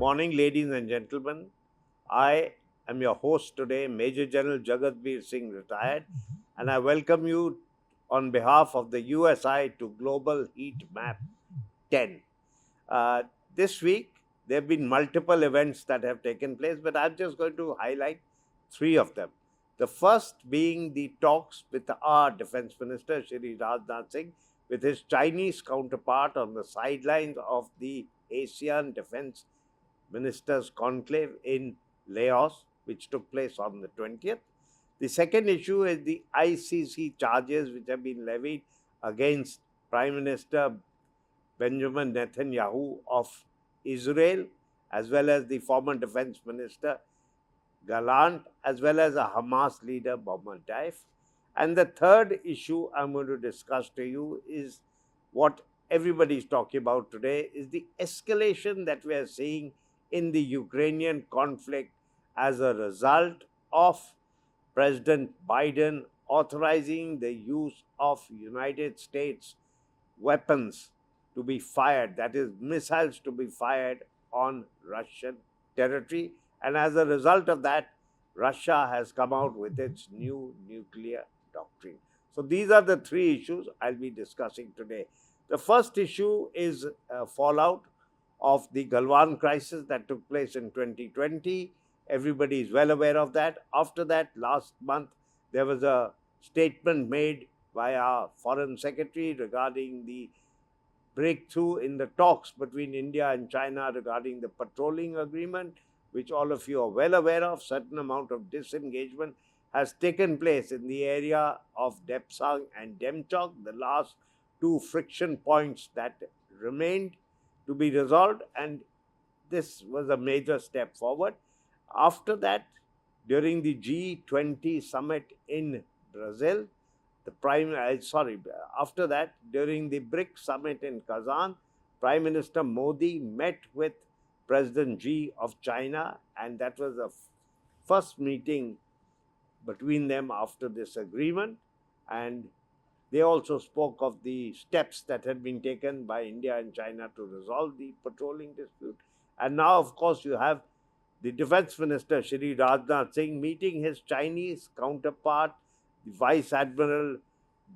morning, ladies and gentlemen. I am your host today, Major General Jagatbir Singh, retired, and I welcome you on behalf of the USI to Global Heat Map 10. Uh, this week, there have been multiple events that have taken place, but I'm just going to highlight three of them. The first being the talks with our Defense Minister, Shri Rajnath Singh, with his Chinese counterpart on the sidelines of the ASEAN Defense Ministers' Conclave in Laos, which took place on the 20th. The second issue is the ICC charges which have been levied against Prime Minister Benjamin Netanyahu of Israel, as well as the former Defense Minister Gallant, as well as a Hamas leader, Mohammed Daif. And the third issue I'm going to discuss to you is what everybody is talking about today, is the escalation that we are seeing in the Ukrainian conflict as a result of President Biden authorizing the use of United States weapons to be fired, that is, missiles to be fired on Russian territory. And as a result of that, Russia has come out with its new nuclear doctrine. So these are the three issues I'll be discussing today. The first issue is fallout of the Galwan crisis that took place in 2020. Everybody is well aware of that. After that, last month, there was a statement made by our Foreign Secretary regarding the breakthrough in the talks between India and China regarding the patrolling agreement, which all of you are well aware of. Certain amount of disengagement has taken place in the area of Depsang and Demchok, the last two friction points that remained to be resolved, and this was a major step forward. After that, during the G20 summit in Brazil, after that, during the BRICS summit in Kazan, Prime Minister Modi met with President Xi of China, and that was the first meeting between them after this agreement. And they also spoke of the steps that had been taken by India and China to resolve the patrolling dispute. And now, of course, you have the Defense Minister, Shri Rajnath Singh, meeting his Chinese counterpart, the Vice Admiral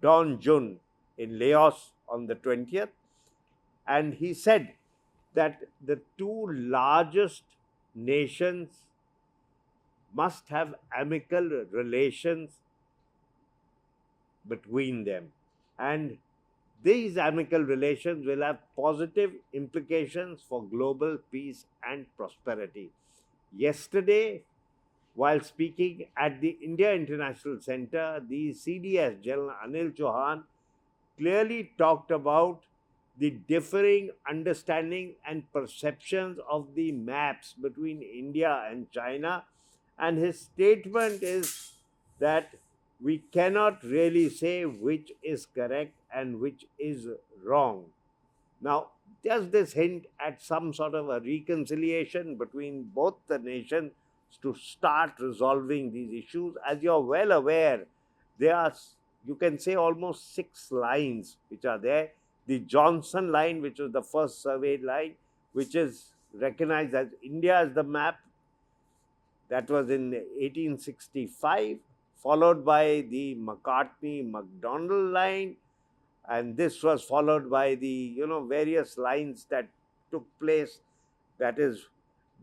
Don Jun, in Laos on the 20th. And he said that the two largest nations must have amicable relations between them. And these amicable relations will have positive implications for global peace and prosperity. Yesterday, while speaking at the India International Center, the CDS General Anil Chauhan clearly talked about the differing understanding and perceptions of the maps between India and China. And his statement is that we cannot really say which is correct and which is wrong. Now, does this hint at some sort of a reconciliation between both the nations to start resolving these issues? As you're well aware, there are, you can say, almost 6 lines which are there. The Johnson line, which was the first surveyed line, which is recognized as India as the map, that was in 1865, followed by the McCartney-MacDonald line, and this was followed by the various lines that took place. That is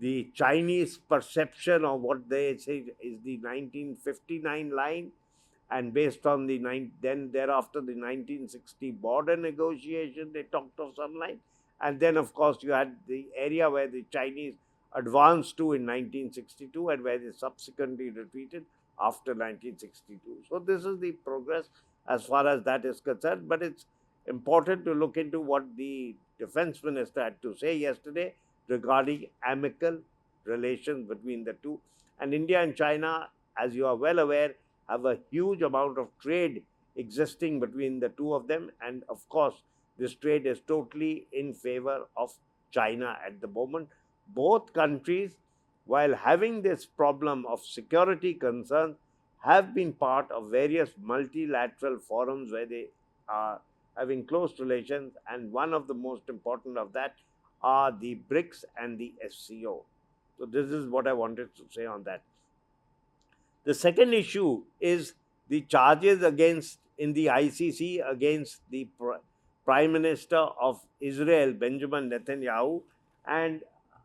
the Chinese perception of what they say is the 1959 line, and based on the then thereafter the 1960 border negotiation, they talked of some line, and then of course you had the area where the Chinese advanced to in 1962 and where they subsequently retreated after 1962. So this is the progress as far as that is concerned, but it's important to look into what the Defense Minister had to say yesterday regarding amicable relations between the two. And India and China, as you are well aware, have a huge amount of trade existing between the two of them, and of course this trade is totally in favor of China at the moment. Both countries, while having this problem of security concerns, have been part of various multilateral forums where they are having close relations, and one of the most important of that are the BRICS and the SCO. So this is what I wanted to say on that. The second issue is the charges against in the ICC against the Prime Minister of Israel, Benjamin Netanyahu. And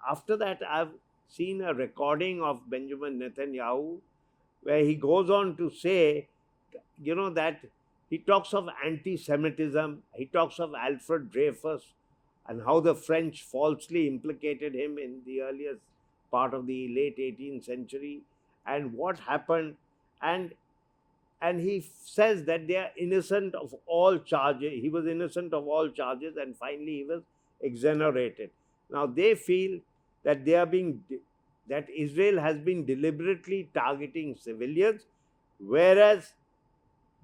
after that, I've seen a recording of Benjamin Netanyahu where he goes on to say, that he talks of anti-Semitism, he talks of Alfred Dreyfus and how the French falsely implicated him in the earliest part of the late 18th century and what happened. And he says that they are innocent of all charges. He was innocent of all charges and finally he was exonerated. Now they feel that that Israel has been deliberately targeting civilians, whereas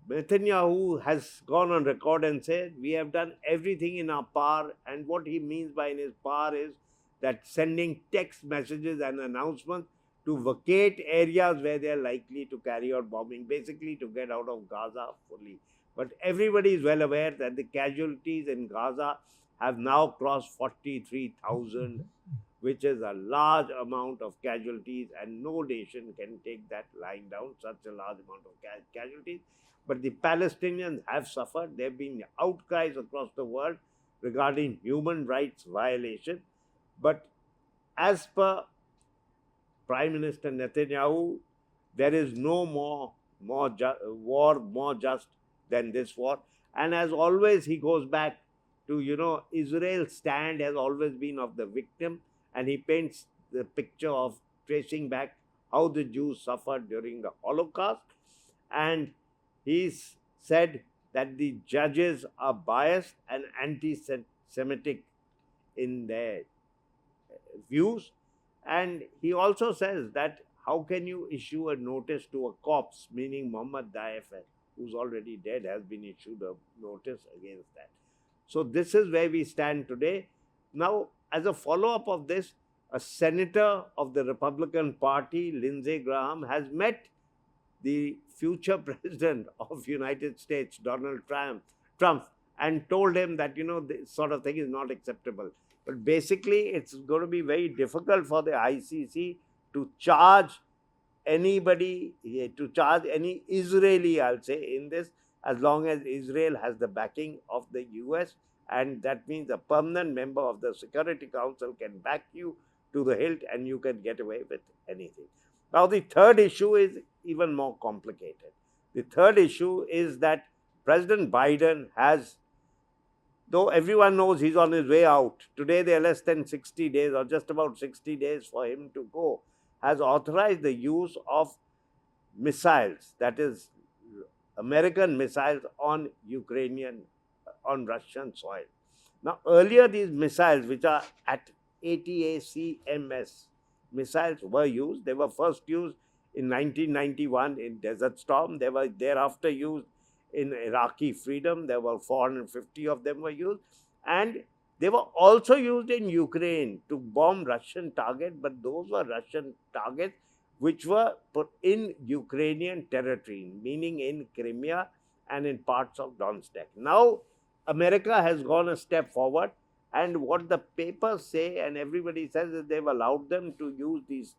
Netanyahu has gone on record and said, we have done everything in our power. And what he means by in his power is that sending text messages and announcements to vacate areas where they are likely to carry out bombing, basically to get out of Gaza fully. But everybody is well aware that the casualties in Gaza have now crossed 43,000, which is a large amount of casualties, and no nation can take that lying down, such a large amount of casualties. But the Palestinians have suffered. There have been outcries across the world regarding human rights violations. But as per Prime Minister Netanyahu, there is no war more just than this war. And as always, he goes back to, Israel's stand has always been of the victim, and he paints the picture of tracing back how the Jews suffered during the Holocaust. And he's said that the judges are biased and anti-Semitic in their views. And he also says that how can you issue a notice to a corpse, meaning Muhammad Daif, who's already dead, has been issued a notice against that. So this is where we stand today. Now, as a follow-up of this, a senator of the Republican Party, Lindsey Graham, has met the future president of United States, Donald Trump, and told him that, this sort of thing is not acceptable. But basically, it's going to be very difficult for the ICC to charge anybody, to charge any Israeli, I'll say, in this, as long as Israel has the backing of the US. And that means a permanent member of the Security Council can back you to the hilt and you can get away with anything. Now, the third issue is even more complicated. The third issue is that President Biden has, though everyone knows he's on his way out, today there are less than 60 days or just about 60 days for him to go, has authorized the use of missiles, that is American missiles on Russian soil. Now, earlier these missiles, which are at ATACMS missiles, were used. They were first used in 1991 in Desert Storm. They were thereafter used in Iraqi Freedom. There were 450 of them were used. And they were also used in Ukraine to bomb Russian targets, but those were Russian targets which were put in Ukrainian territory, meaning in Crimea and in parts of Donetsk. Now, America has gone a step forward, and what the papers say, and everybody says, that they've allowed them to use these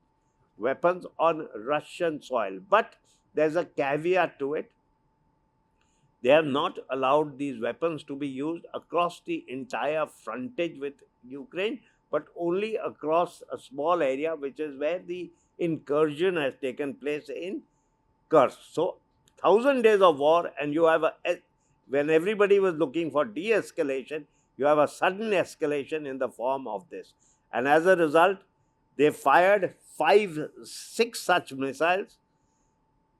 weapons on Russian soil. But there's a caveat to it. They have not allowed these weapons to be used across the entire frontage with Ukraine, but only across a small area, which is where the incursion has taken place in Kursk. So, 1,000 days of war, and you have when everybody was looking for de-escalation, you have a sudden escalation in the form of this. And as a result, they fired 6 such missiles.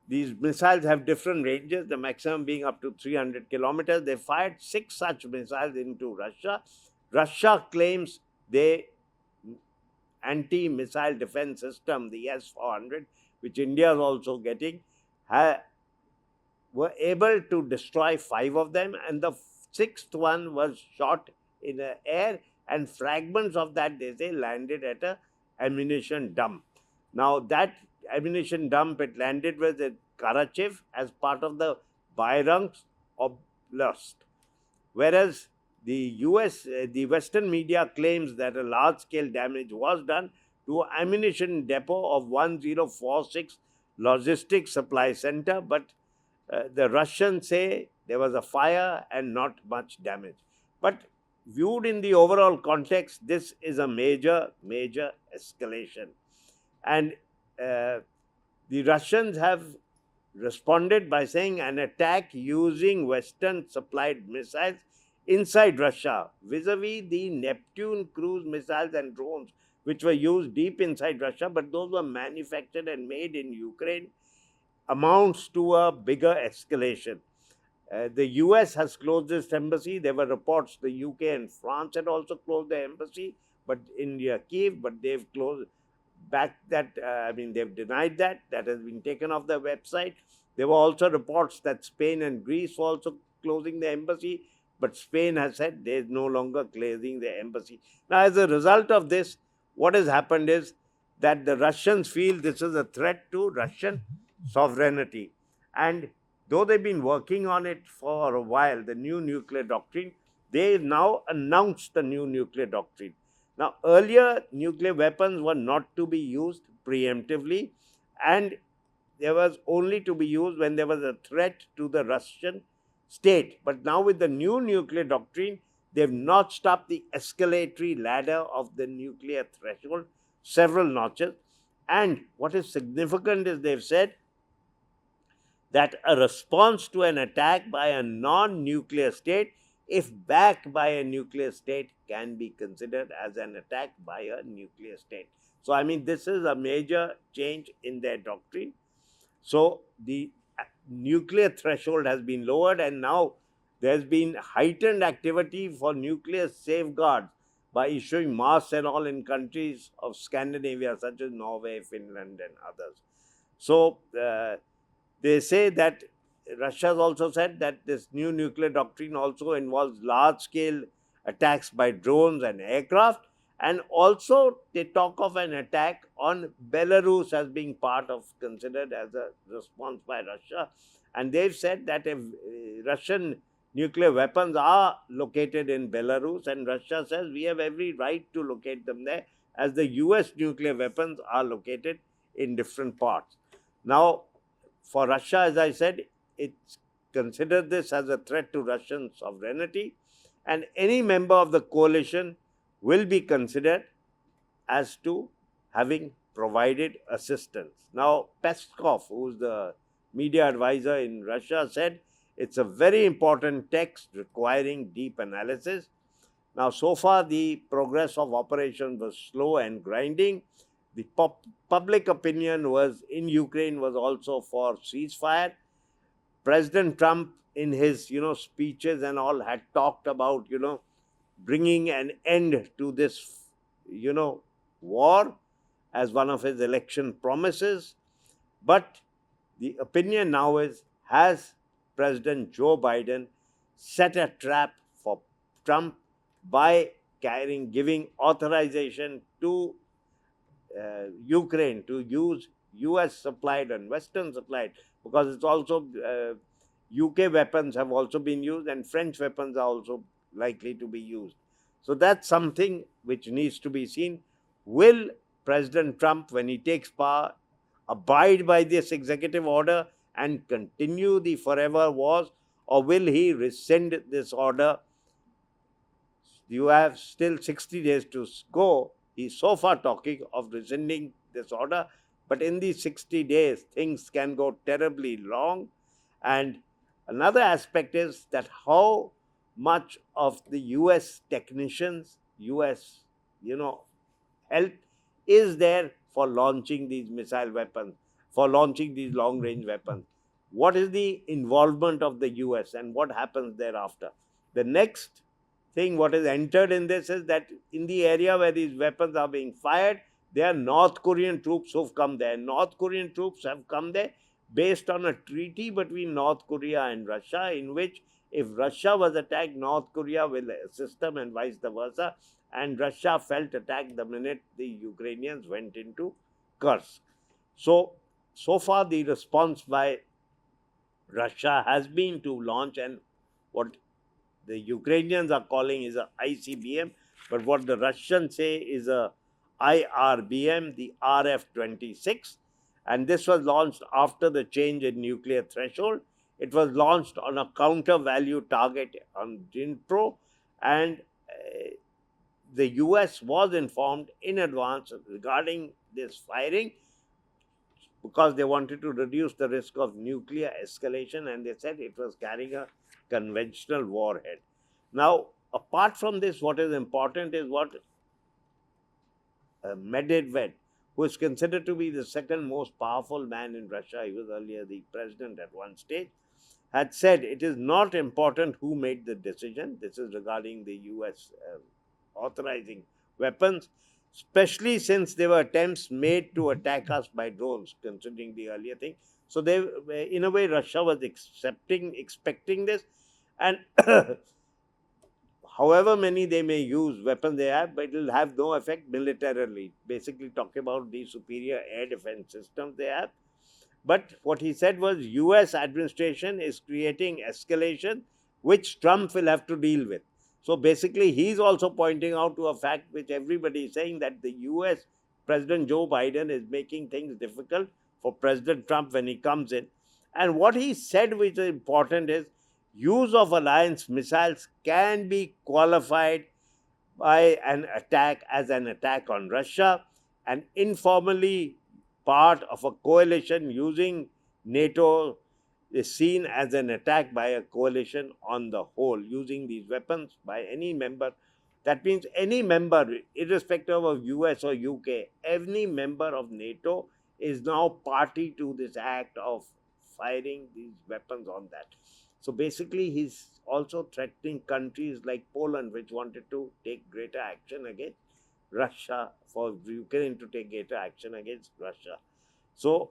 These missiles have different ranges, the maximum being up to 300 kilometers. They fired 6 such missiles into Russia. Russia claims the anti-missile defense system, the S-400, which India is also getting, were able to destroy 5 of them, and the 6th one was shot in the air, and fragments of that, they say, landed at an ammunition dump. Now, that ammunition dump, it landed with at Karachev as part of the Bayransk Oblast, whereas the Western media claims that a large-scale damage was done to an ammunition depot of 1046 logistics supply center, but the Russians say there was a fire and not much damage. But viewed in the overall context, this is a major escalation. And the Russians have responded by saying an attack using Western supplied missiles inside Russia, vis-a-vis the Neptune cruise missiles and drones, which were used deep inside Russia, but those were manufactured and made in Ukraine, amounts to a bigger escalation. The US has closed its embassy. There were reports the UK and France had also closed their embassy, but in Kiev, but they've closed back that, they've denied that. That has been taken off their website. There were also reports that Spain and Greece were also closing the embassy, but Spain has said they're no longer closing the embassy. Now, as a result of this, what has happened is that the Russians feel this is a threat to Russian sovereignty. And though they've been working on it for a while, the new nuclear doctrine, they now announced the new nuclear doctrine. Now, earlier, nuclear weapons were not to be used preemptively, and there was only to be used when there was a threat to the Russian state. But now with the new nuclear doctrine, they've notched up the escalatory ladder of the nuclear threshold several notches. And what is significant is they've said that a response to an attack by a non-nuclear state, if backed by a nuclear state, can be considered as an attack by a nuclear state. So, this is a major change in their doctrine. So, the nuclear threshold has been lowered, and now there's been heightened activity for nuclear safeguards by issuing masks and all in countries of Scandinavia, such as Norway, Finland, and others. So, they say that Russia has also said that this new nuclear doctrine also involves large-scale attacks by drones and aircraft, and also they talk of an attack on Belarus as being considered as a response by Russia. And they've said that if Russian nuclear weapons are located in Belarus, and Russia says we have every right to locate them there, as the US nuclear weapons are located in different parts. Now, for Russia, as I said, it's considered this as a threat to Russian sovereignty, and any member of the coalition will be considered as to having provided assistance. Now, Peskov, who is the media advisor in Russia, said it's a very important text requiring deep analysis. Now, so far, the progress of operation was slow and grinding. The public opinion in Ukraine was also for ceasefire. President Trump, in his speeches and all, had talked about bringing an end to this war as one of his election promises. But the opinion now is, has President Joe Biden set a trap for Trump by giving authorization to Ukraine to use US supplied and Western supplied, because it's also UK weapons have also been used, and French weapons are also likely to be used. So that's something which needs to be seen. Will President Trump, when he takes power, abide by this executive order and continue the forever wars, or will he rescind this order? You have still 60 days to go. He's so far talking of rescinding this order, but in these 60 days, things can go terribly wrong. And another aspect is that how much of the US technicians, US, help is there for launching these missile weapons, for launching these long-range weapons. What is the involvement of the US and what happens thereafter? The next thing what is entered in this is that in the area where these weapons are being fired, there are North Korean troops who've come there. North Korean troops have come there based on a treaty between North Korea and Russia, in which if Russia was attacked, North Korea will assist them and vice versa. And Russia felt attacked the minute the Ukrainians went into Kursk. So far the response by Russia has been to launch, and what the Ukrainians are calling is a ICBM, but what the Russians say is a IRBM, the RF-26. And this was launched after the change in nuclear threshold. It was launched on a counter value target on Dnipro, and the US was informed in advance regarding this firing because they wanted to reduce the risk of nuclear escalation, and they said it was carrying a conventional warhead. Now, apart from this, what is important is what Medvedev, who is considered to be the second most powerful man in Russia, he was earlier the president at one stage, had said it is not important who made the decision. This is regarding the US authorizing weapons, especially since there were attempts made to attack us by drones, considering the earlier thing. So they, in a way, Russia was expecting this, and however many they may use weapons they have, but it will have no effect militarily. Basically, talking about the superior air defense systems they have. But what he said was US administration is creating escalation, which Trump will have to deal with. So basically, he's also pointing out to a fact which everybody is saying, that the US President Joe Biden is making things difficult for President Trump when he comes in. And what he said, which is important, is use of alliance missiles can be qualified by an attack as an attack on Russia, and informally part of a coalition using NATO is seen as an attack by a coalition on the whole, using these weapons by any member. That means any member, irrespective of US or UK, any member of NATO is now party to this act of firing these weapons on that. So basically, he's also threatening countries like Poland, which wanted to take greater action against Russia, for Ukraine to take greater action against Russia. So,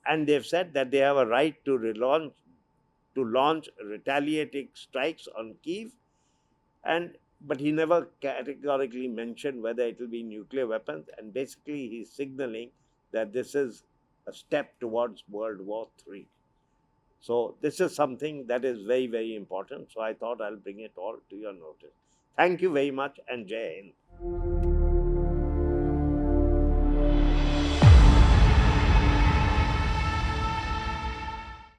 and they've said that they have a right to launch retaliating strikes on Kyiv, but he never categorically mentioned whether it will be nuclear weapons. And basically, he's signaling that this is a step towards World War III. So this is something that is very, very important. So I thought I'll bring it all to your notice. Thank you very much, and Jai Hind.